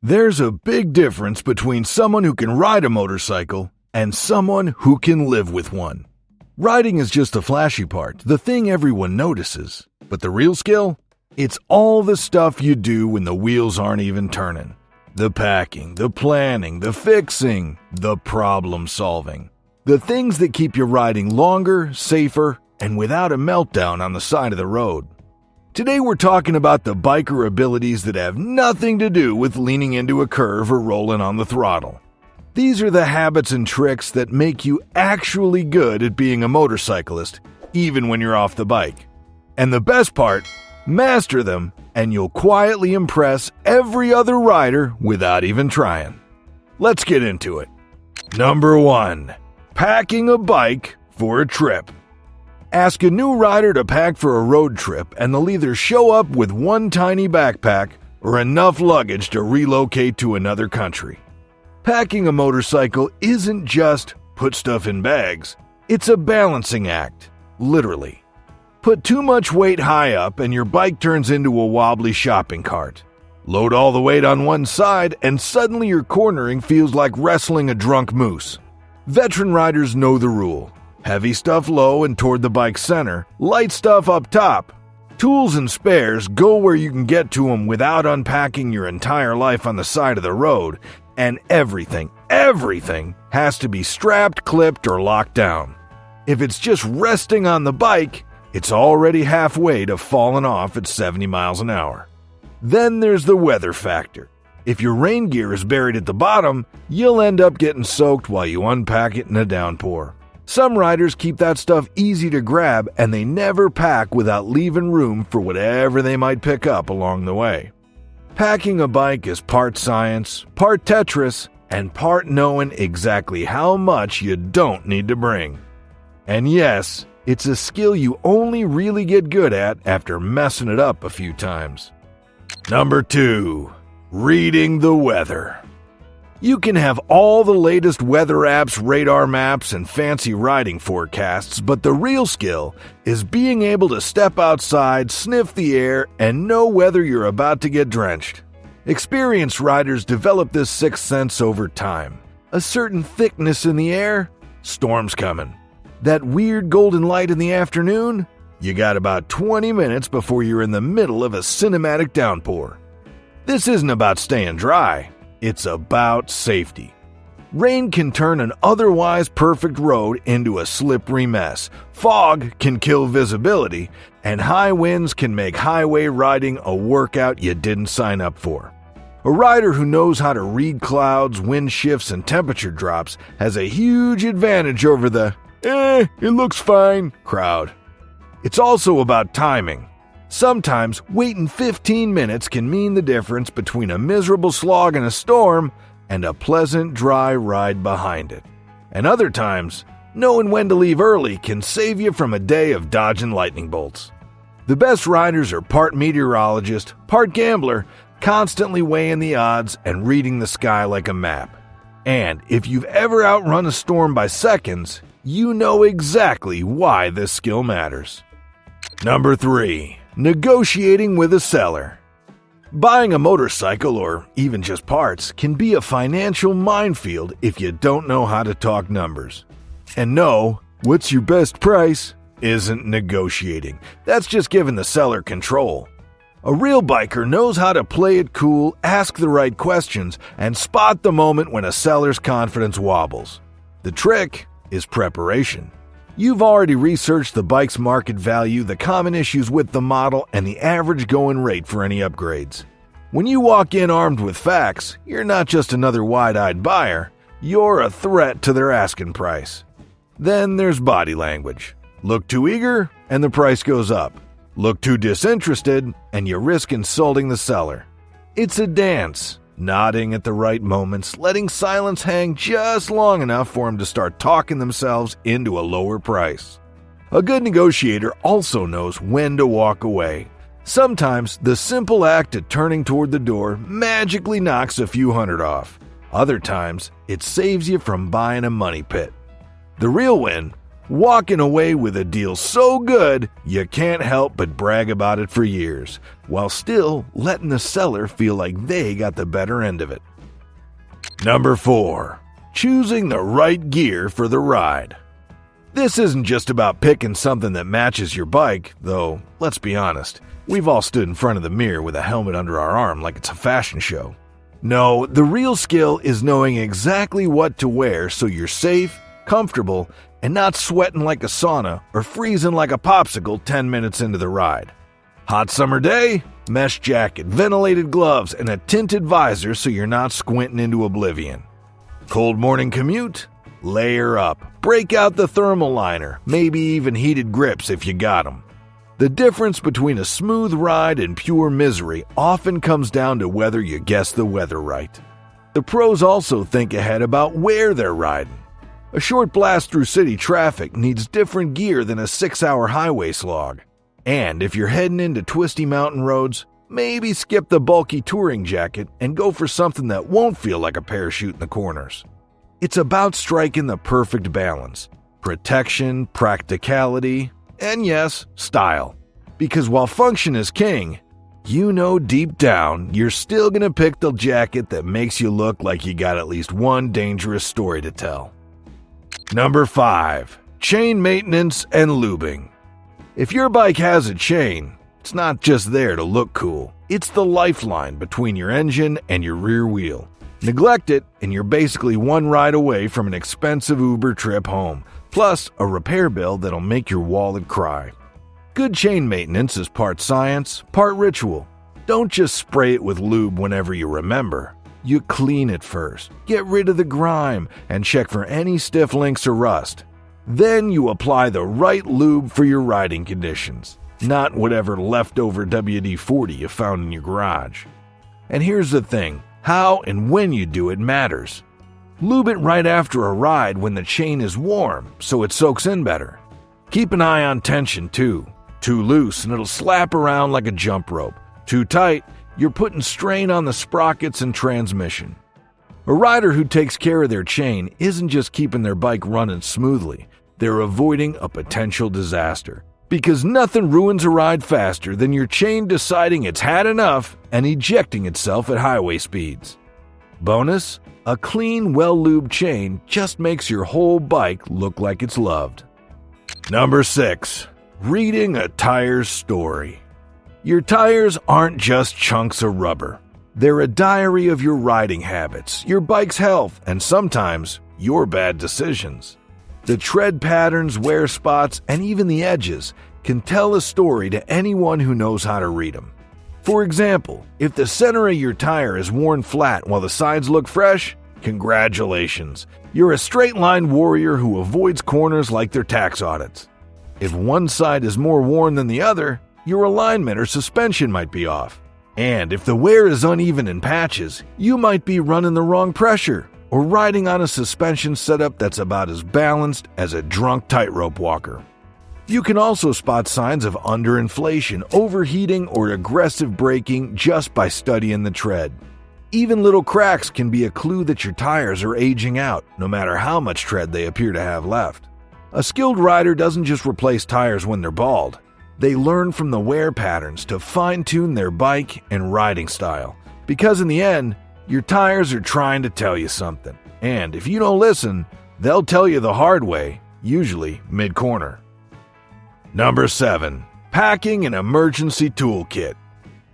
There's a big difference between someone who can ride a motorcycle and someone who can live with one. Riding is just the flashy part, the thing everyone notices. But the real skill? It's all the stuff you do when the wheels aren't even turning. The packing, the planning, the fixing, the problem solving. The things that keep you riding longer, safer, and without a meltdown on the side of the road. Today we're talking about the biker abilities that have nothing to do with leaning into a curve or rolling on the throttle. These are the habits and tricks that make you actually good at being a motorcyclist, even when you're off the bike. And the best part, master them and you'll quietly impress every other rider without even trying. Let's get into it. Number 1. Packing a bike for a trip. Ask a new rider to pack for a road trip and they'll either show up with one tiny backpack or enough luggage to relocate to another country. Packing a motorcycle isn't just put stuff in bags. It's a balancing act, literally. Put too much weight high up and your bike turns into a wobbly shopping cart. Load all the weight on one side and suddenly your cornering feels like wrestling a drunk moose. Veteran riders know the rule. Heavy stuff low and toward the bike's center, light stuff up top. Tools and spares go where you can get to them without unpacking your entire life on the side of the road, and everything has to be strapped, clipped, or locked down. If it's just resting on the bike, it's already halfway to falling off at 70 miles an hour. Then there's the weather factor. If your rain gear is buried at the bottom, you'll end up getting soaked while you unpack it in a downpour. Some riders keep that stuff easy to grab and they never pack without leaving room for whatever they might pick up along the way. Packing a bike is part science, part Tetris, and part knowing exactly how much you don't need to bring. And yes, it's a skill you only really get good at after messing it up a few times. Number 2. Reading the weather. You can have all the latest weather apps, radar maps, and fancy riding forecasts, but the real skill is being able to step outside, sniff the air, and know whether you're about to get drenched. Experienced riders develop this sixth sense over time. A certain thickness in the air, storm's coming. That weird golden light in the afternoon, you got about 20 minutes before you're in the middle of a cinematic downpour. This isn't about staying dry. It's about safety. Rain can turn an otherwise perfect road into a slippery mess. Fog can kill visibility, and high winds can make highway riding a workout you didn't sign up for. A rider who knows how to read clouds, wind shifts, and temperature drops has a huge advantage over the it looks fine crowd. It's also about timing. Sometimes waiting 15 minutes can mean the difference between a miserable slog in a storm and a pleasant, dry ride behind it. And other times, knowing when to leave early can save you from a day of dodging lightning bolts. The best riders are part meteorologist, part gambler, constantly weighing the odds and reading the sky like a map. And if you've ever outrun a storm by seconds, you know exactly why this skill matters. Number 3. Negotiating with a seller. Buying a motorcycle, or even just parts, can be a financial minefield if you don't know how to talk numbers. And no, what's your best price isn't negotiating. That's just giving the seller control. A real biker knows how to play it cool, ask the right questions, and spot the moment when a seller's confidence wobbles. The trick is preparation. You've already researched the bike's market value, the common issues with the model, and the average going rate for any upgrades. When you walk in armed with facts, you're not just another wide-eyed buyer, you're a threat to their asking price. Then there's body language. Look too eager, and the price goes up. Look too disinterested, and you risk insulting the seller. It's a dance. Nodding at the right moments, letting silence hang just long enough for them to start talking themselves into a lower price. A good negotiator also knows when to walk away. Sometimes the simple act of turning toward the door magically knocks a few hundred off. Other times, it saves you from buying a money pit. The real win, walking away with a deal so good you can't help but brag about it for years, while still letting the seller feel like they got the better end of it. Number 4. Choosing the right gear for the ride. This isn't just about picking something that matches your bike, though, let's be honest, we've all stood in front of the mirror with a helmet under our arm like it's a fashion show. No, the real skill is knowing exactly what to wear so you're safe, comfortable, and not sweating like a sauna or freezing like a popsicle 10 minutes into the ride. Hot summer day? Mesh jacket, ventilated gloves, and a tinted visor so you're not squinting into oblivion. Cold morning commute? Layer up. Break out the thermal liner, maybe even heated grips if you got them. The difference between a smooth ride and pure misery often comes down to whether you guess the weather right. The pros also think ahead about where they're riding. A short blast through city traffic needs different gear than a 6-hour highway slog. And if you're heading into twisty mountain roads, maybe skip the bulky touring jacket and go for something that won't feel like a parachute in the corners. It's about striking the perfect balance. Protection, practicality, and yes, style. Because while function is king, you know deep down you're still gonna pick the jacket that makes you look like you got at least one dangerous story to tell. Number 5. Chain maintenance and lubing. If your bike has a chain, it's not just there to look cool. It's the lifeline between your engine and your rear wheel. Neglect it, and you're basically one ride away from an expensive Uber trip home, plus a repair bill that'll make your wallet cry. Good chain maintenance is part science, part ritual. Don't just spray it with lube whenever you remember. You clean it first, get rid of the grime, and check for any stiff links or rust. Then you apply the right lube for your riding conditions, not whatever leftover WD-40 you found in your garage. And here's the thing, how and when you do it matters. Lube it right after a ride when the chain is warm so it soaks in better. Keep an eye on tension too. Too loose and it'll slap around like a jump rope. Too tight, you're putting strain on the sprockets and transmission. A rider who takes care of their chain isn't just keeping their bike running smoothly, they're avoiding a potential disaster. Because nothing ruins a ride faster than your chain deciding it's had enough and ejecting itself at highway speeds. Bonus, a clean, well-lubed chain just makes your whole bike look like it's loved. Number 6. Reading a tire's story. Your tires aren't just chunks of rubber. They're a diary of your riding habits, your bike's health, and sometimes your bad decisions. The tread patterns, wear spots, and even the edges can tell a story to anyone who knows how to read them. For example, if the center of your tire is worn flat while the sides look fresh, congratulations. You're a straight-line warrior who avoids corners like they're tax audits. If one side is more worn than the other, your alignment or suspension might be off. And if the wear is uneven in patches, you might be running the wrong pressure or riding on a suspension setup that's about as balanced as a drunk tightrope walker. You can also spot signs of underinflation, overheating, or aggressive braking just by studying the tread. Even little cracks can be a clue that your tires are aging out, no matter how much tread they appear to have left. A skilled rider doesn't just replace tires when they're bald. They learn from the wear patterns to fine-tune their bike and riding style. Because in the end, your tires are trying to tell you something. And if you don't listen, they'll tell you the hard way, usually mid-corner. Number 7. Packing an emergency toolkit.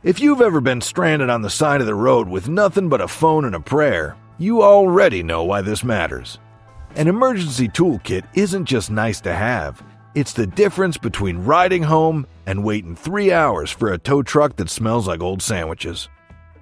If you've ever been stranded on the side of the road with nothing but a phone and a prayer, you already know why this matters. An emergency toolkit isn't just nice to have. It's the difference between riding home and waiting 3 hours for a tow truck that smells like old sandwiches.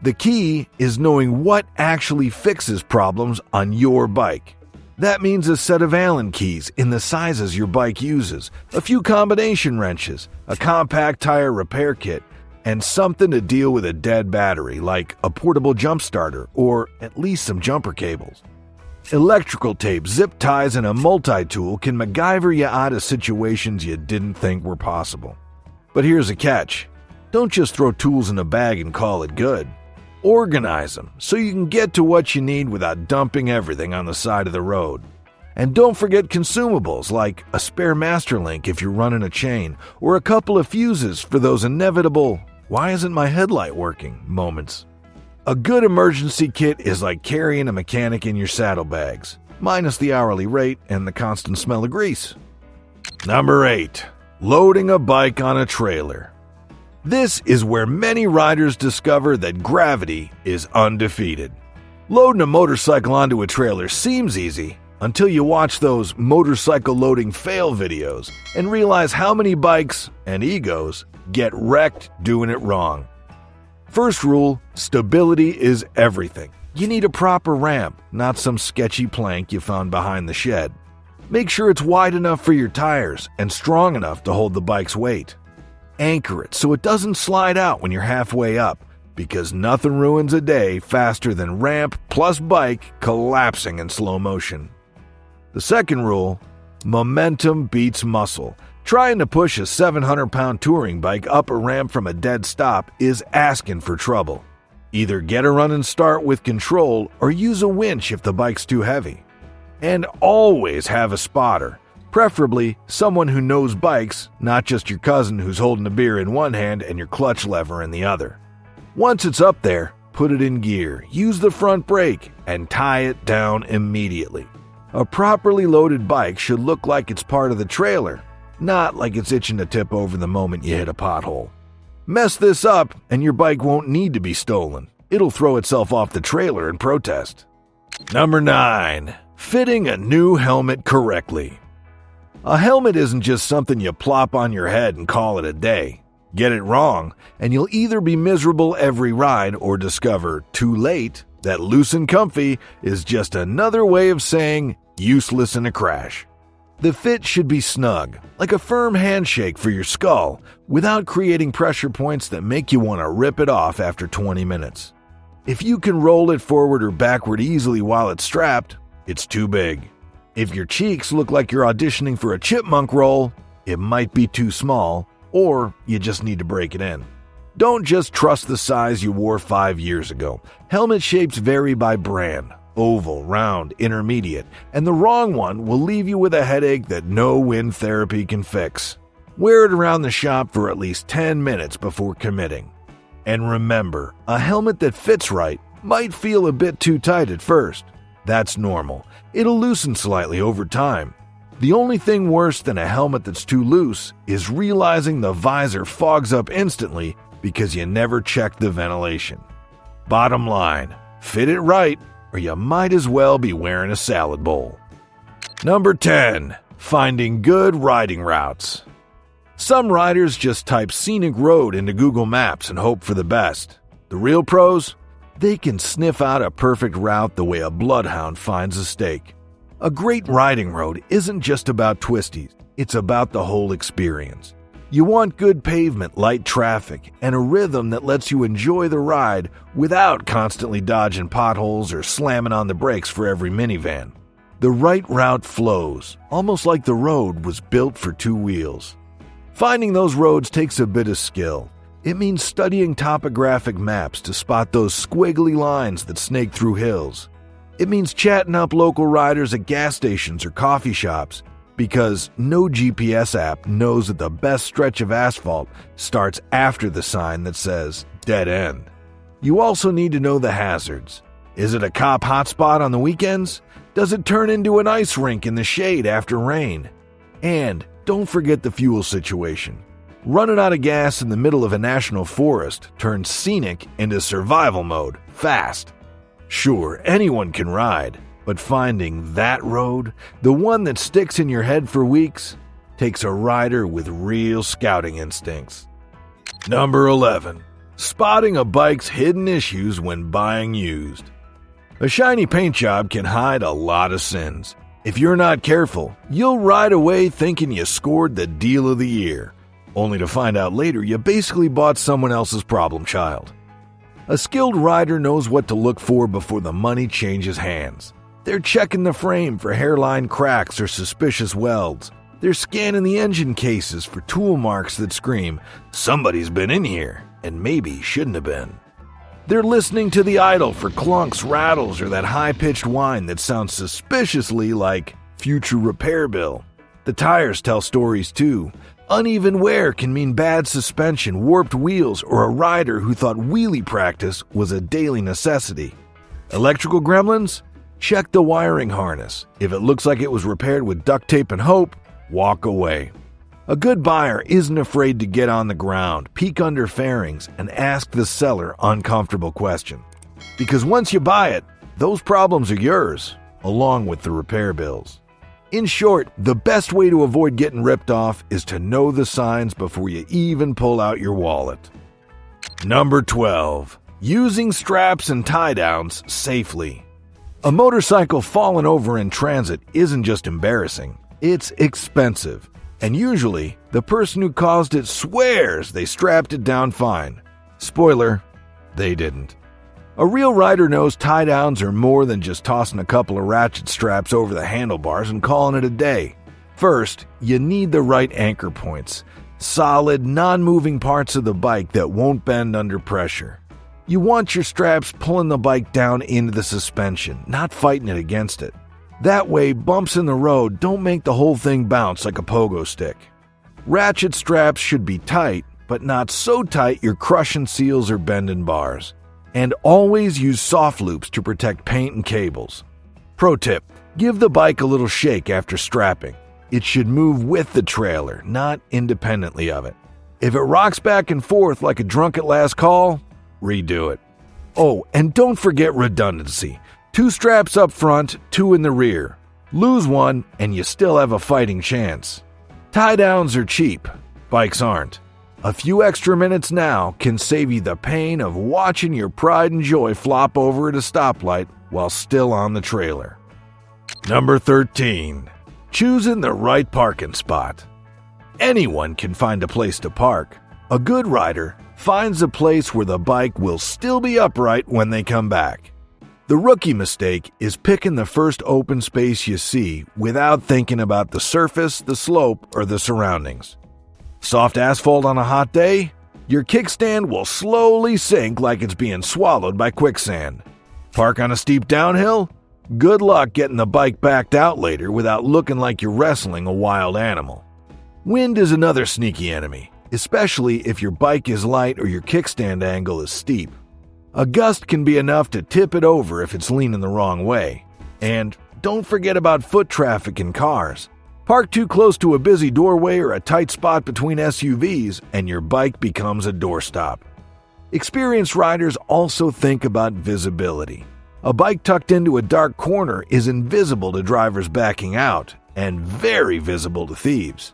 The key is knowing what actually fixes problems on your bike. That means a set of Allen keys in the sizes your bike uses, a few combination wrenches, a compact tire repair kit, and something to deal with a dead battery like a portable jump starter or at least some jumper cables. Electrical tape, zip ties, and a multi-tool can MacGyver you out of situations you didn't think were possible. But here's a catch. Don't just throw tools in a bag and call it good. Organize them so you can get to what you need without dumping everything on the side of the road. And don't forget consumables like a spare master link if you're running a chain, or a couple of fuses for those inevitable "why isn't my headlight working" moments. A good emergency kit is like carrying a mechanic in your saddlebags, minus the hourly rate and the constant smell of grease. Number 8. Loading a bike on a trailer. This is where many riders discover that gravity is undefeated. Loading a motorcycle onto a trailer seems easy until you watch those motorcycle loading fail videos and realize how many bikes and egos get wrecked doing it wrong. First rule, stability is everything. You need a proper ramp, not some sketchy plank you found behind the shed. Make sure it's wide enough for your tires and strong enough to hold the bike's weight. Anchor it so it doesn't slide out when you're halfway up, because nothing ruins a day faster than ramp plus bike collapsing in slow motion. The second rule, momentum beats muscle. Trying to push a 700-pound touring bike up a ramp from a dead stop is asking for trouble. Either get a running start with control or use a winch if the bike's too heavy. And always have a spotter, preferably someone who knows bikes, not just your cousin who's holding a beer in one hand and your clutch lever in the other. Once it's up there, put it in gear, use the front brake, and tie it down immediately. A properly loaded bike should look like it's part of the trailer, not like it's itching to tip over the moment you hit a pothole. Mess this up and your bike won't need to be stolen. It'll throw itself off the trailer in protest. Number 9. Fitting a new helmet correctly. A helmet isn't just something you plop on your head and call it a day. Get it wrong, and you'll either be miserable every ride or discover, too late, that loose and comfy is just another way of saying useless in a crash. The fit should be snug, like a firm handshake for your skull, without creating pressure points that make you want to rip it off after 20 minutes. If you can roll it forward or backward easily while it's strapped, it's too big. If your cheeks look like you're auditioning for a chipmunk role, it might be too small, or you just need to break it in. Don't just trust the size you wore 5 years ago. Helmet shapes vary by brand. Oval, round, intermediate, and the wrong one will leave you with a headache that no wind therapy can fix. Wear it around the shop for at least 10 minutes before committing. And remember, a helmet that fits right might feel a bit too tight at first. That's normal. It'll loosen slightly over time. The only thing worse than a helmet that's too loose is realizing the visor fogs up instantly because you never checked the ventilation. Bottom line, fit it right, or you might as well be wearing a salad bowl. Number 10. Finding good riding routes. Some riders just type scenic road into Google Maps and hope for the best. The real pros? They can sniff out a perfect route the way a bloodhound finds a steak. A great riding road isn't just about twisties, it's about the whole experience. You want good pavement, light traffic, and a rhythm that lets you enjoy the ride without constantly dodging potholes or slamming on the brakes for every minivan. The right route flows, almost like the road was built for two wheels. Finding those roads takes a bit of skill. It means studying topographic maps to spot those squiggly lines that snake through hills. It means chatting up local riders at gas stations or coffee shops, because no GPS app knows that the best stretch of asphalt starts after the sign that says dead end. You also need to know the hazards. Is it a cop hotspot on the weekends? Does it turn into an ice rink in the shade after rain? And don't forget the fuel situation. Running out of gas in the middle of a national forest turns scenic into survival mode fast. Sure, anyone can ride, but finding that road, the one that sticks in your head for weeks, takes a rider with real scouting instincts. Number 11. Spotting a bike's hidden issues when buying used. A shiny paint job can hide a lot of sins. If you're not careful, you'll ride away thinking you scored the deal of the year, only to find out later you basically bought someone else's problem child. A skilled rider knows what to look for before the money changes hands. They're checking the frame for hairline cracks or suspicious welds. They're scanning the engine cases for tool marks that scream, "Somebody's been in here, and maybe shouldn't have been." They're listening to the idle for clunks, rattles, or that high-pitched whine that sounds suspiciously like future repair bill. The tires tell stories too. Uneven wear can mean bad suspension, warped wheels, or a rider who thought wheelie practice was a daily necessity. Electrical gremlins? Check the wiring harness. If it looks like it was repaired with duct tape and hope, walk away. A good buyer isn't afraid to get on the ground, peek under fairings, and ask the seller uncomfortable questions. Because once you buy it, those problems are yours, along with the repair bills. In short, the best way to avoid getting ripped off is to know the signs before you even pull out your wallet. Number 12. Using straps and tie-downs safely. A motorcycle falling over in transit isn't just embarrassing, it's expensive. And usually, the person who caused it swears they strapped it down fine. Spoiler, they didn't. A real rider knows tie-downs are more than just tossing a couple of ratchet straps over the handlebars and calling it a day. First, you need the right anchor points. Solid, non-moving parts of the bike that won't bend under pressure. You want your straps pulling the bike down into the suspension, not fighting it against it. That way, bumps in the road don't make the whole thing bounce like a pogo stick. Ratchet straps should be tight, but not so tight you're crushing seals or bending bars. And always use soft loops to protect paint and cables. Pro tip, give the bike a little shake after strapping. It should move with the trailer, not independently of it. If it rocks back and forth like a drunk at last call, redo it. Oh, and don't forget redundancy. 2 straps up front, 2 in the rear. Lose one, and you still have a fighting chance. Tie-downs are cheap. Bikes aren't. A few extra minutes now can save you the pain of watching your pride and joy flop over at a stoplight while still on the trailer. Number 13. Choosing the right parking spot. Anyone can find a place to park. A good rider finds a place where the bike will still be upright when they come back. The rookie mistake is picking the first open space you see without thinking about the surface, the slope, or the surroundings. Soft asphalt on a hot day? Your kickstand will slowly sink like it's being swallowed by quicksand. Park on a steep downhill? Good luck getting the bike backed out later without looking like you're wrestling a wild animal. Wind is another sneaky enemy, especially if your bike is light or your kickstand angle is steep. A gust can be enough to tip it over if it's leaning the wrong way. And don't forget about foot traffic and cars. Park too close to a busy doorway or a tight spot between SUVs, and your bike becomes a doorstop. Experienced riders also think about visibility. A bike tucked into a dark corner is invisible to drivers backing out, and very visible to thieves.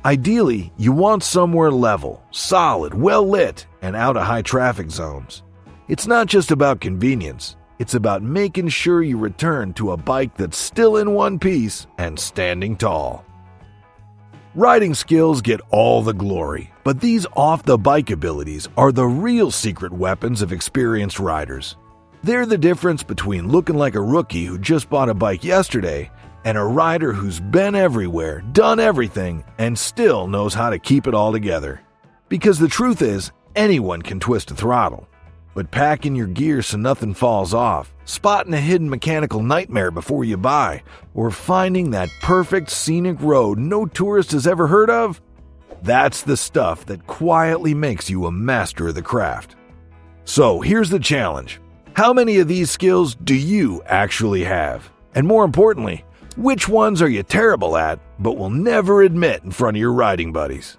Ideally, you want somewhere level, solid, well-lit, and out of high traffic zones. It's not just about convenience. It's about making sure you return to a bike that's still in one piece and standing tall. Riding skills get all the glory, but these off-the-bike abilities are the real secret weapons of experienced riders. They're the difference between looking like a rookie who just bought a bike yesterday and a rider who's been everywhere, done everything, and still knows how to keep it all together. Because the truth is, anyone can twist a throttle. But packing your gear so nothing falls off, spotting a hidden mechanical nightmare before you buy, or finding that perfect scenic road no tourist has ever heard of, that's the stuff that quietly makes you a master of the craft. So here's the challenge. How many of these skills do you actually have? And more importantly, which ones are you terrible at but will never admit in front of your riding buddies?